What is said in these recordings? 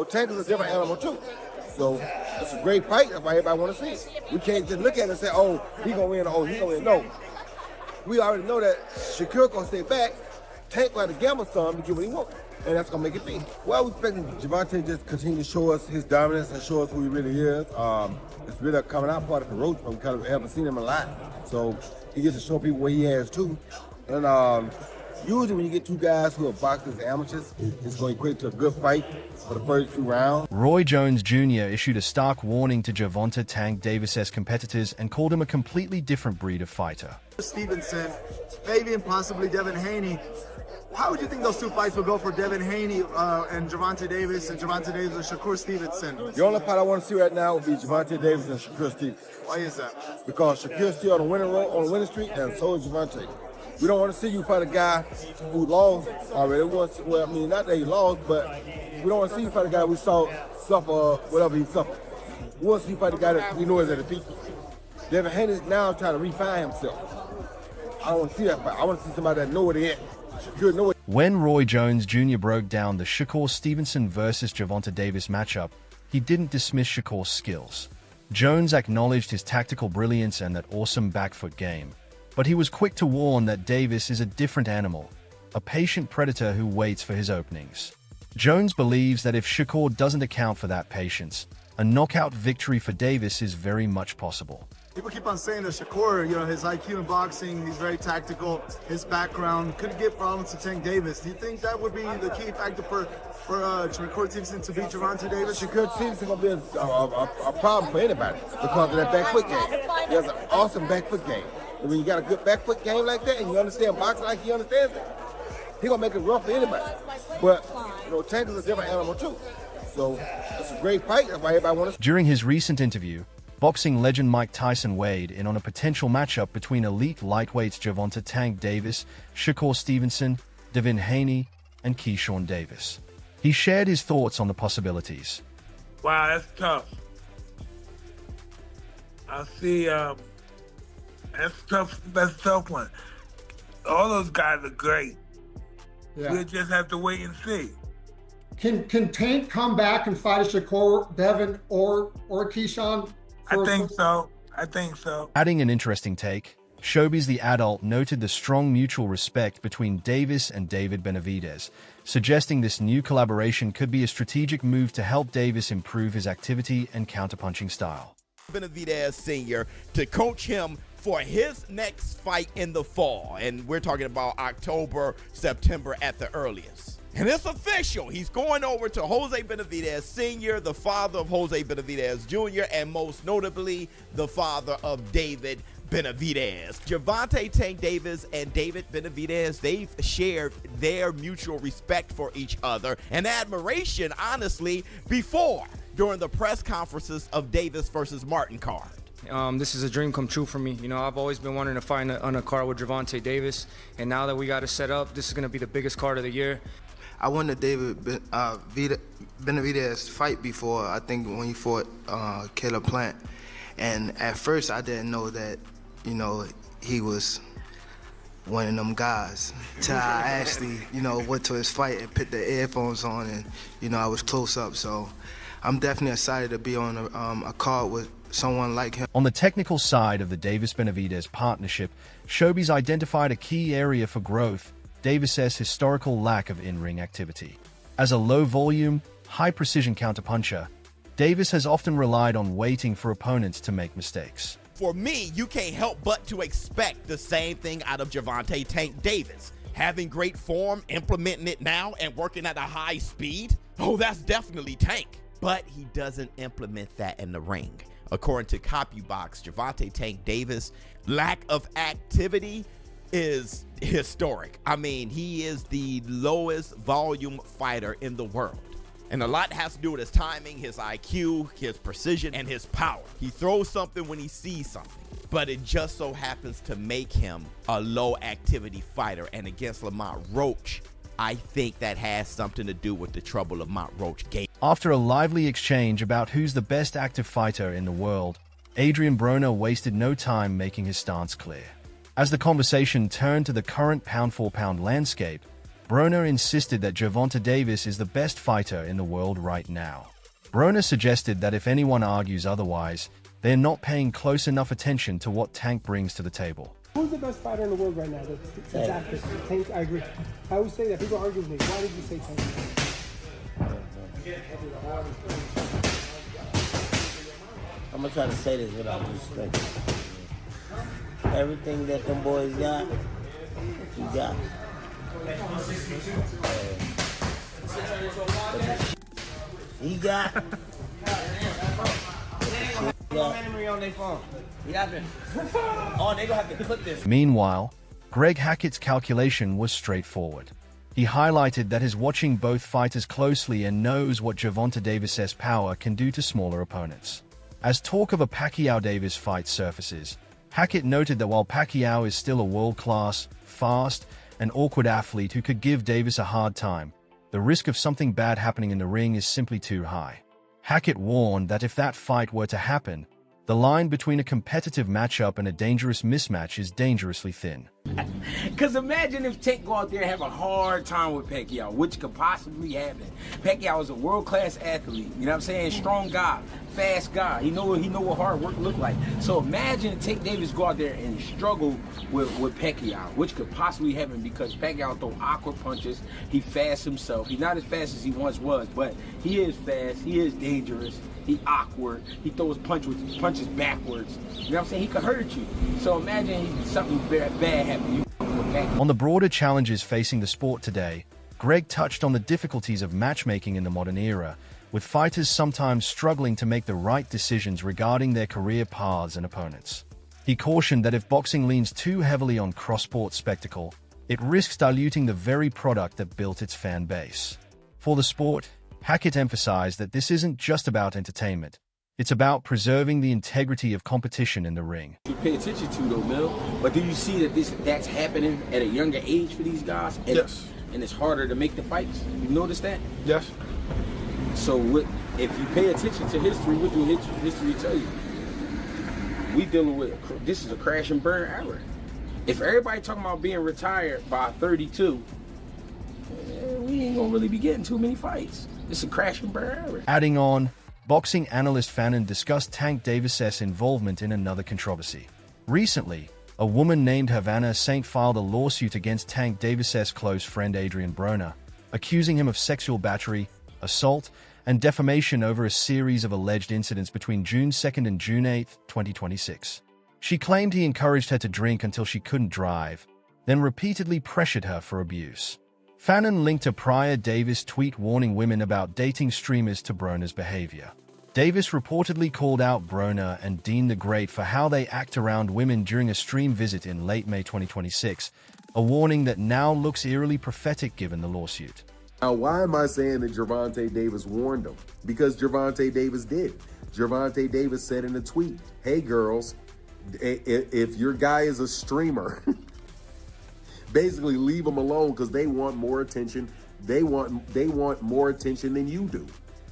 Tank is a different animal too. So it's a great fight. That's why everybody want to see it. We can't just look at it and say, oh, he gonna win, oh, he gonna win. No. We already know that Shakur gonna stay back. Tank gonna gamble some to get what he wants. And that's gonna make it big. Well, we're expecting Gervonta just continue to show us his dominance and show us who he really is. It's really a coming out party for Roach, but we kind of haven't seen him a lot. So he gets to show people what he has too. And usually when you get two guys who are boxers amateurs, it's going to equate to a good fight for the first few rounds. Roy Jones Jr. issued a stark warning to Gervonta Tank Davis' competitors and called him a completely different breed of fighter. Stevenson, maybe and possibly Devin Haney. How would you think those two fights will go for Devin Haney and Gervonta Davis and Shakur Stevenson? The only fight I want to see right now would be Gervonta Davis and Shakur Stevenson. Why is that? Because Shakur's still on the winning streak, and so is Gervonta. We don't want to see you fight a guy who lost already. Well, I mean, not that he lost, but we don't want to see you fight a guy we saw suffer whatever he suffered. We want to see you fight a guy that we know is at a peak. Devin Haney is now trying to refine himself. I don't want to see that fight. I want to see somebody that know what he is. When Roy Jones Jr. broke down the Shakur Stevenson versus Gervonta Davis matchup, he didn't dismiss Shakur's skills. Jones acknowledged his tactical brilliance and that awesome back foot game, but he was quick to warn that Davis is a different animal, a patient predator who waits for his openings. Jones believes that if Shakur doesn't account for that patience, a knockout victory for Davis is very much possible. People keep on saying that Shakur, his IQ in boxing, he's very tactical, his background could give problems to Tank Davis. Do you think that would be the key factor for Shakur Stevenson to beat Gervonta Davis? Shakur Stevenson gonna be a problem for anybody because of that back foot game. He has an awesome back foot game. And when you got a good back foot game like that and you understand boxing like he understands it, he gonna make it rough for anybody. But Tank is a different animal too. So it's a great fight. That's why everybody wants to. During his recent interview, boxing legend Mike Tyson weighed in on a potential matchup between elite lightweights Gervonta Tank Davis, Shakur Stevenson, Devin Haney, and Keyshawn Davis. He shared his thoughts on the possibilities. Wow, that's tough. I see, that's a tough one. All those guys are great. Yeah. We'll just have to wait and see. Can Tank come back and fight a Shakur, Devin, or Keyshawn? I think so. Adding an interesting take, Showbiz the Adult noted the strong mutual respect between Davis and David Benavidez, suggesting this new collaboration could be a strategic move to help Davis improve his activity and counterpunching style. Benavidez Sr. to coach him for his next fight in the fall, and we're talking about October, September at the earliest. And it's official. He's going over to Jose Benavidez Sr., the father of Jose Benavidez Jr., and most notably, the father of David Benavidez. Gervonta Tank Davis and David Benavidez, they've shared their mutual respect for each other and admiration, honestly, during the press conferences of Davis versus Martin card. This is a dream come true for me. I've always been wanting to fight on a card with Gervonta Davis, and now that we got it set up, this is going to be the biggest card of the year. I won the David Benavidez fight before, I think when he fought Caleb Plant. And at first I didn't know that, he was one of them guys. Till I actually, went to his fight and put the earphones on and, I was close up. So I'm definitely excited to be on a card with someone like him. On the technical side of the Davis-Benavidez partnership, Showbiz identified a key area for growth: Davis's historical lack of in-ring activity. As a low-volume, high-precision counterpuncher, Davis has often relied on waiting for opponents to make mistakes. For me, you can't help but to expect the same thing out of Gervonta Tank Davis. Having great form, implementing it now, and working at a high speed? Oh, that's definitely Tank. But he doesn't implement that in the ring. According to CopyBox, Gervonta Tank Davis' lack of activity is historic. I mean, he is the lowest volume fighter in the world. And a lot has to do with his timing, his IQ, his precision, and his power. He throws something when he sees something, but it just so happens to make him a low activity fighter. And against Lamont Roach, I think that has something to do with the trouble Lamont Roach gave. After a lively exchange about who's the best active fighter in the world, Adrian Broner wasted no time making his stance clear. As the conversation turned to the current pound-for-pound landscape, Broner insisted that Gervonta Davis is the best fighter in the world right now. Broner suggested that if anyone argues otherwise, they're not paying close enough attention to what Tank brings to the table. Who's the best fighter in the world right now? That's active. Tank, I agree. I always say that. People argue with me. Why did you say Tank? I'm gonna try to say this without disrespect. Everything that them boys got, he got. He got. Meanwhile, Greg Hackett's calculation was straightforward. He highlighted that he's watching both fighters closely and knows what Gervonta Davis's power can do to smaller opponents. As talk of a Pacquiao-Davis fight surfaces, Hackett noted that while Pacquiao is still a world-class, fast, and awkward athlete who could give Davis a hard time, the risk of something bad happening in the ring is simply too high. Hackett warned that if that fight were to happen, the line between a competitive matchup and a dangerous mismatch is dangerously thin. Because imagine if Tank go out there and have a hard time with Pacquiao, which could possibly happen. Pacquiao is a world-class athlete, you know what I'm saying? Strong guy, fast guy. He know what hard work look like. So imagine Tank Davis go out there and struggle with Pacquiao, which could possibly happen because Pacquiao throw awkward punches. He fast himself. He's not as fast as he once was, but he is fast. He is dangerous. He awkward. He throws punches backwards. You know what I'm saying? He could hurt you. So imagine something bad happening. On the broader challenges facing the sport today, Greg touched on the difficulties of matchmaking in the modern era, with fighters sometimes struggling to make the right decisions regarding their career paths and opponents. He cautioned that if boxing leans too heavily on cross-sport spectacle, it risks diluting the very product that built its fan base. For the sport, Hackett emphasized that this isn't just about entertainment. It's about preserving the integrity of competition in the ring. You pay attention to though, Mil, but do you see that that's happening at a younger age for these guys? And, Yes. And it's harder to make the fights. You notice that? Yes. So if you pay attention to history, what do history tell you? We dealing with, this is a crash and burn era. If everybody talking about being retired by 32, we ain't gonna really be getting too many fights. It's a crash and burn era. Adding on, boxing analyst Fannin discussed Tank Davis's involvement in another controversy. Recently, a woman named Havana Saint filed a lawsuit against Tank Davis's close friend Adrian Broner, accusing him of sexual battery, assault, and defamation over a series of alleged incidents between June 2nd and June 8, 2026. She claimed he encouraged her to drink until she couldn't drive, then repeatedly pressured her for abuse. Fannin linked a prior Davis tweet warning women about dating streamers to Broner's behavior. Davis reportedly called out Broner and Dean the Great for how they act around women during a stream visit in late May 2026, a warning that now looks eerily prophetic given the lawsuit. Now, why am I saying that Gervonta Davis warned them? Because Gervonta Davis did. Gervonta Davis said in a tweet, hey girls, if your guy is a streamer, basically leave them alone because they want more attention. They want more attention than you do.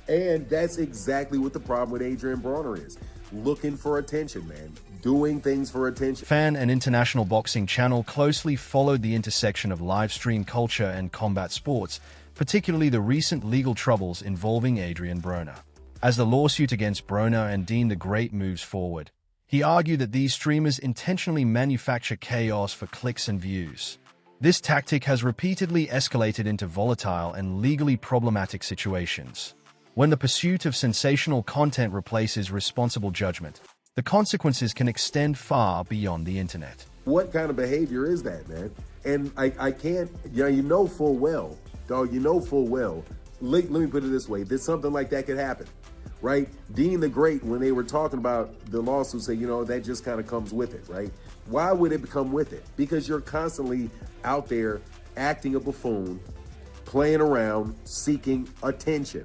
And that's exactly what the problem with Adrian Broner is. Looking for attention, man. Doing things for attention. Fan and International Boxing Channel closely followed the intersection of live stream culture and combat sports, particularly the recent legal troubles involving Adrian Broner. As the lawsuit against Broner and Dean the Great moves forward, he argued that these streamers intentionally manufacture chaos for clicks and views. This tactic has repeatedly escalated into volatile and legally problematic situations. When the pursuit of sensational content replaces responsible judgment, the consequences can extend far beyond the internet. What kind of behavior is that, man? And I can't, you know full well, dog, you know full well. Let me put it this way, that something like that could happen, right? Dean the Great, when they were talking about the lawsuit, say, that just kind of comes with it, right? Why would it come with it? Because you're constantly out there acting a buffoon, playing around, seeking attention.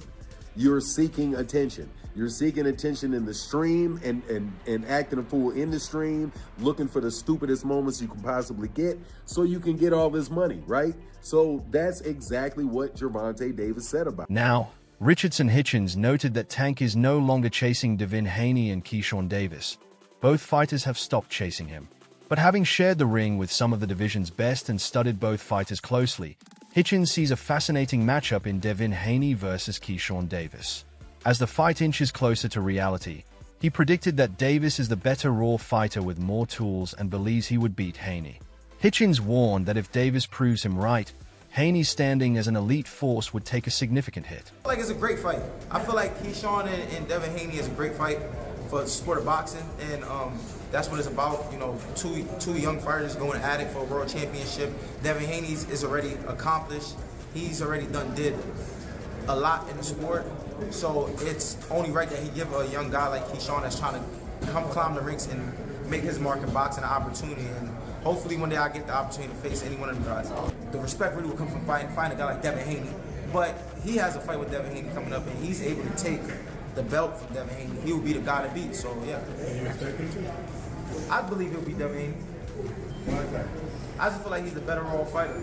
You're seeking attention. You're seeking attention in the stream and acting a fool in the stream, looking for the stupidest moments you can possibly get so you can get all this money, right? So that's exactly what Gervonta Davis said about it. Now, Richardson Hitchens noted that Tank is no longer chasing Devin Haney and Keyshawn Davis. Both fighters have stopped chasing him. But having shared the ring with some of the division's best and studied both fighters closely, Hitchens sees a fascinating matchup in Devin Haney versus Keyshawn Davis. As the fight inches closer to reality, he predicted that Davis is the better raw fighter with more tools and believes he would beat Haney. Hitchens warned that if Davis proves him right, Haney's standing as an elite force would take a significant hit. I feel like it's a great fight. I feel like Keyshawn and Devin Haney is a great fight for the sport of boxing, and that's what it's about. You know, two young fighters going at it for a world championship. Devin Haney is already accomplished. He's already did a lot in the sport, so it's only right that he give a young guy like Keyshawn that's trying to climb the ranks and make his mark in boxing an opportunity. And hopefully one day I get the opportunity to face any one of them guys. The respect really will come from fighting a guy like Devin Haney. But he has a fight with Devin Haney coming up, and he's able to take the belt from Devin Haney. He will be the guy to beat, so yeah. I believe he'll beat Devin Haney. I just feel like he's the better raw fighter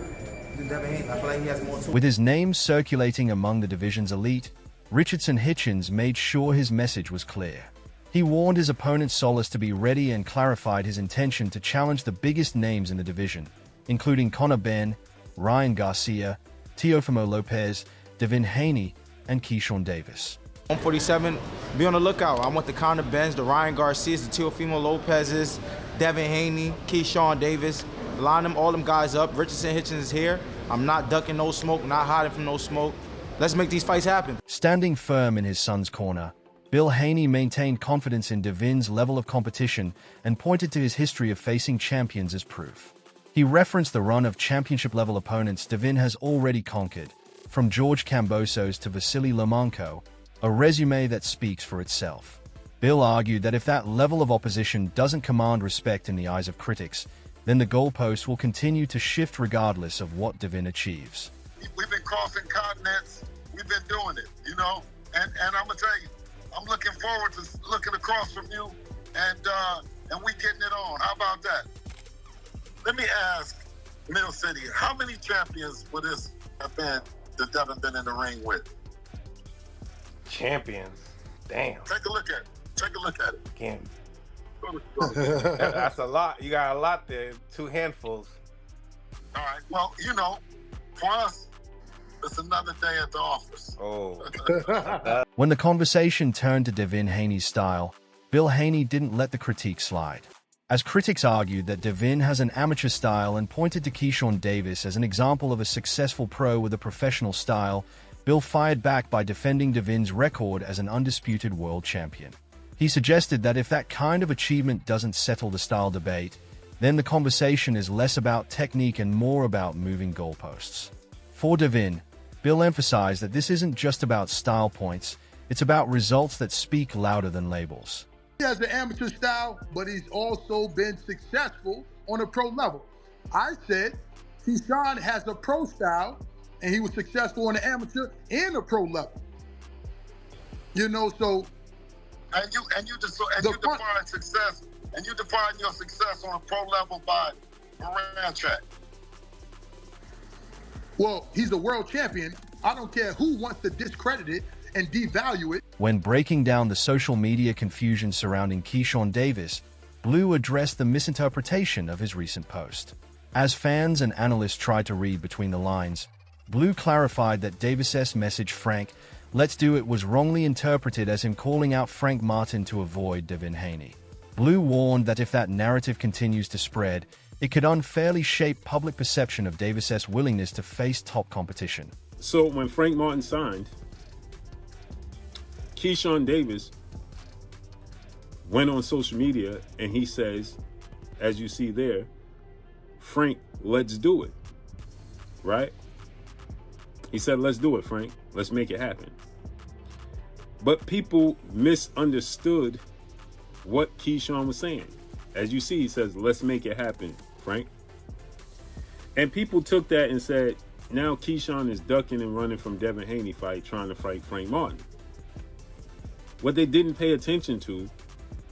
than Devin Haney. I feel like he has more tools. With his name circulating among the division's elite, Richardson Hitchens made sure his message was clear. He warned his opponent Solis to be ready and clarified his intention to challenge the biggest names in the division, including Conor Benn, Ryan Garcia, Teofimo Lopez, Devin Haney, and Keyshawn Davis. 147, be on the lookout. I want the Conor Benns, the Ryan Garcias, the Teofimo Lopez's, Devin Haney, Keyshawn Davis. Line them, all them guys up. Richardson Hitchens is here. I'm not ducking no smoke, not hiding from no smoke. Let's make these fights happen. Standing firm in his son's corner, Bill Haney maintained confidence in Devin's level of competition and pointed to his history of facing champions as proof. He referenced the run of championship-level opponents Devin has already conquered, from George Kambosos to Vasily Lomachenko, a resume that speaks for itself. Bill argued that if that level of opposition doesn't command respect in the eyes of critics, then the goalposts will continue to shift regardless of what Devin achieves. We've been crossing continents. We've been doing it, you know? And I'm going to tell you, I'm looking forward to looking across from you and we getting it on. How about that? Let me ask Mill City, how many champions would this have been that Devin been in the ring with? Champions? Damn. Take a look at it. Take a look at it. Can't. That's a lot. You got a lot there. 2 handfuls. All right. Well, you know, for us, it's another day at the office. Oh. When the conversation turned to Devin Haney's style, Bill Haney didn't let the critique slide. As critics argued that Devin has an amateur style and pointed to Keyshawn Davis as an example of a successful pro with a professional style, Bill fired back by defending Devin's record as an undisputed world champion. He suggested that if that kind of achievement doesn't settle the style debate, then the conversation is less about technique and more about moving goalposts. For Devin, Bill emphasized that this isn't just about style points, it's about results that speak louder than labels. He has an amateur style, but he's also been successful on a pro level. I said Keyshawn has a pro style, and he was successful on the amateur and a pro level. You know, so and you define success, and you define your success on a pro level by Moran track. Well, he's a world champion. I don't care who wants to discredit it and devalue it. When breaking down the social media confusion surrounding Keyshawn Davis, Blue addressed the misinterpretation of his recent post. As fans and analysts tried to read between the lines, Blue clarified that Davis's message, "Frank, let's do it," was wrongly interpreted as him calling out Frank Martin to avoid Devin Haney. Blue warned that if that narrative continues to spread, it could unfairly shape public perception of Davis's willingness to face top competition. So when Frank Martin signed, Keyshawn Davis went on social media and he says, as you see there, "Frank, let's do it," right? He said, "Let's do it, Frank. Let's make it happen." But people misunderstood what Keyshawn was saying. As you see, he says, "Let's make it happen, Frank." And people took that and said, now Keyshawn is ducking and running from Devin Haney fight, trying to fight Frank Martin. What they didn't pay attention to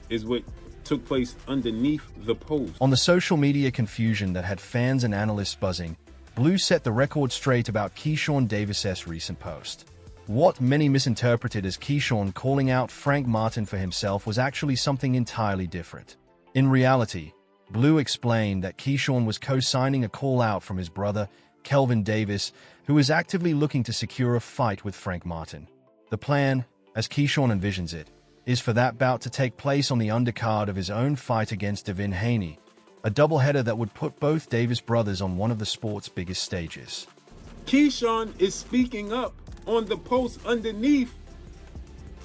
is what took place underneath the post. On the social media confusion that had fans and analysts buzzing, Blue set the record straight about Keyshawn Davis's recent post. What many misinterpreted as Keyshawn calling out Frank Martin for himself was actually something entirely different. In reality, Blue explained that Keyshawn was co-signing a call-out from his brother, Kelvin Davis, who is actively looking to secure a fight with Frank Martin. The plan, as Keyshawn envisions it, is for that bout to take place on the undercard of his own fight against Devin Haney, a doubleheader that would put both Davis brothers on one of the sport's biggest stages. Keyshawn is speaking up on the post underneath,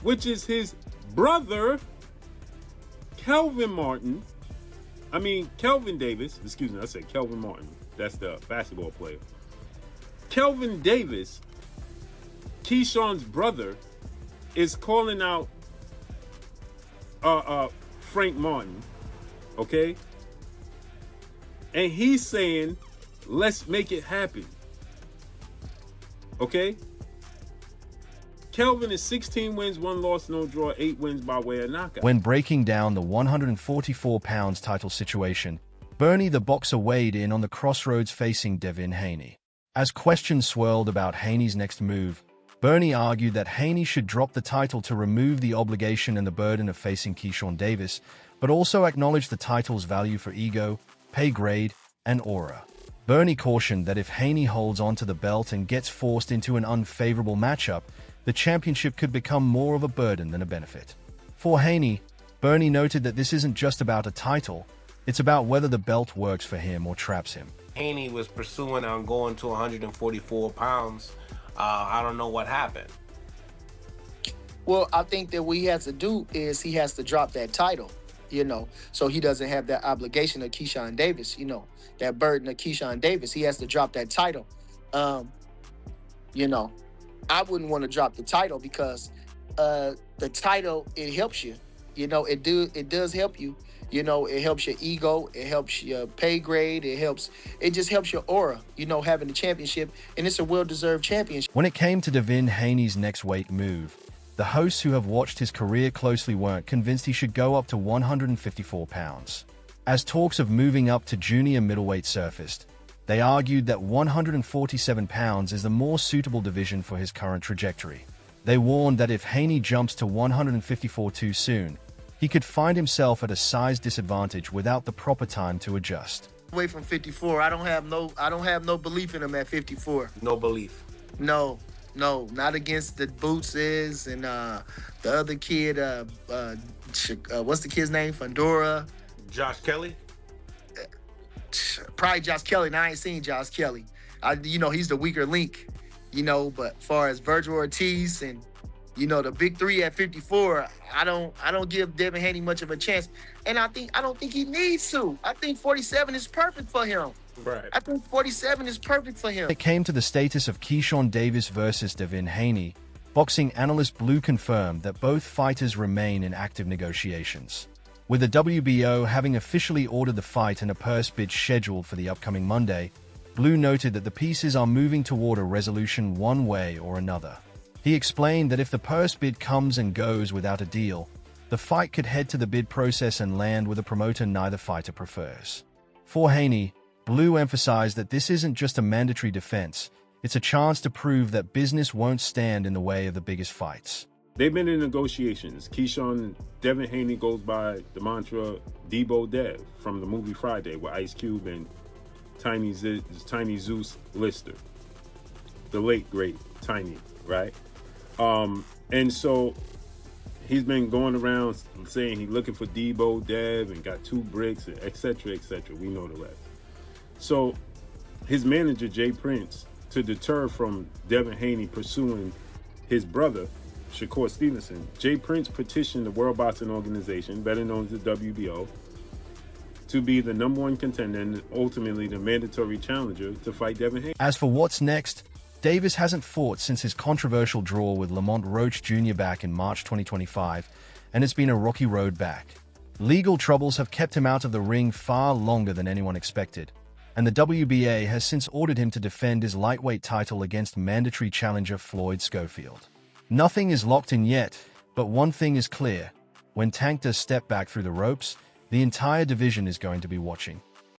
which is his brother, Kelvin Davis. Excuse me, I said Kelvin Martin. That's the basketball player. Kelvin Davis, Keyshawn's brother, is calling out Frank Martin, okay? And he's saying, let's make it happen. Okay? Kelvin is 16 wins, 1 loss, no draw, 8 wins by way of knockout. When breaking down the 144 pounds title situation, Bernie the Boxer weighed in on the crossroads facing Devin Haney. As questions swirled about Haney's next move, Bernie argued that Haney should drop the title to remove the obligation and the burden of facing Keyshawn Davis, but also acknowledge the title's value for ego, pay grade, and aura. Bernie cautioned that if Haney holds onto the belt and gets forced into an unfavorable matchup, the championship could become more of a burden than a benefit. For Haney, Bernie noted that this isn't just about a title, it's about whether the belt works for him or traps him. Haney was pursuing on going to 144 pounds. I don't know what happened. Well, I think that what he has to do is he has to drop that title, so he doesn't have that obligation of Keyshawn Davis, that burden of Keyshawn Davis. He has to drop that title. I wouldn't want to drop the title because the title, it helps you. It does help you. It helps your ego, it helps your pay grade, it just helps your aura, having the championship, and it's a well-deserved championship. When it came to Devin Haney's next weight move, the hosts who have watched his career closely weren't convinced he should go up to 154 pounds. As talks of moving up to junior middleweight surfaced, they argued that 147 pounds is the more suitable division for his current trajectory. They warned that if Haney jumps to 154 too soon, he could find himself at a size disadvantage without the proper time to adjust. Away from 54, I don't have no belief in him at 54. No belief. No, not against the Bootses and the other kid. What's the kid's name? Fundora. Josh Kelly. Probably Josh Kelly. Now I ain't seen Josh Kelly. He's the weaker link. But as far as Virgil Ortiz and the big three at 54, I don't give Devin Haney much of a chance, and I don't think he needs to. I think 47 is perfect for him. Right. I think 47 is perfect for him. When it came to the status of Keyshawn Davis versus Devin Haney, boxing analyst Blue confirmed that both fighters remain in active negotiations. With the WBO having officially ordered the fight and a purse bid scheduled for the upcoming Monday, Blue noted that the pieces are moving toward a resolution one way or another. He explained that if the purse bid comes and goes without a deal, the fight could head to the bid process and land with a promoter neither fighter prefers. For Haney, Blue emphasized that this isn't just a mandatory defense, it's a chance to prove that business won't stand in the way of the biggest fights. They've been in negotiations. Keyshawn Devin Haney goes by the mantra Debo Dev from the movie Friday with Ice Cube and Tiny Zeus Lister. The late, great Tiny, right? And so he's been going around saying he's looking for Debo Dev and got 2 bricks, etc., etc. We know the rest. So his manager, Jay Prince, to deter from Devin Haney pursuing his brother, Shakur Stevenson, Jay Prince petitioned the World Boxing Organization, better known as the WBO, to be the #1 contender and ultimately the mandatory challenger to fight Devin Haney. As for what's next, Davis hasn't fought since his controversial draw with Lamont Roach Jr. back in March 2025, and it's been a rocky road back. Legal troubles have kept him out of the ring far longer than anyone expected, and the WBA has since ordered him to defend his lightweight title against mandatory challenger Floyd Schofield. Nothing is locked in yet, but one thing is clear. When Tank does step back through the ropes, the entire division is going to be watching.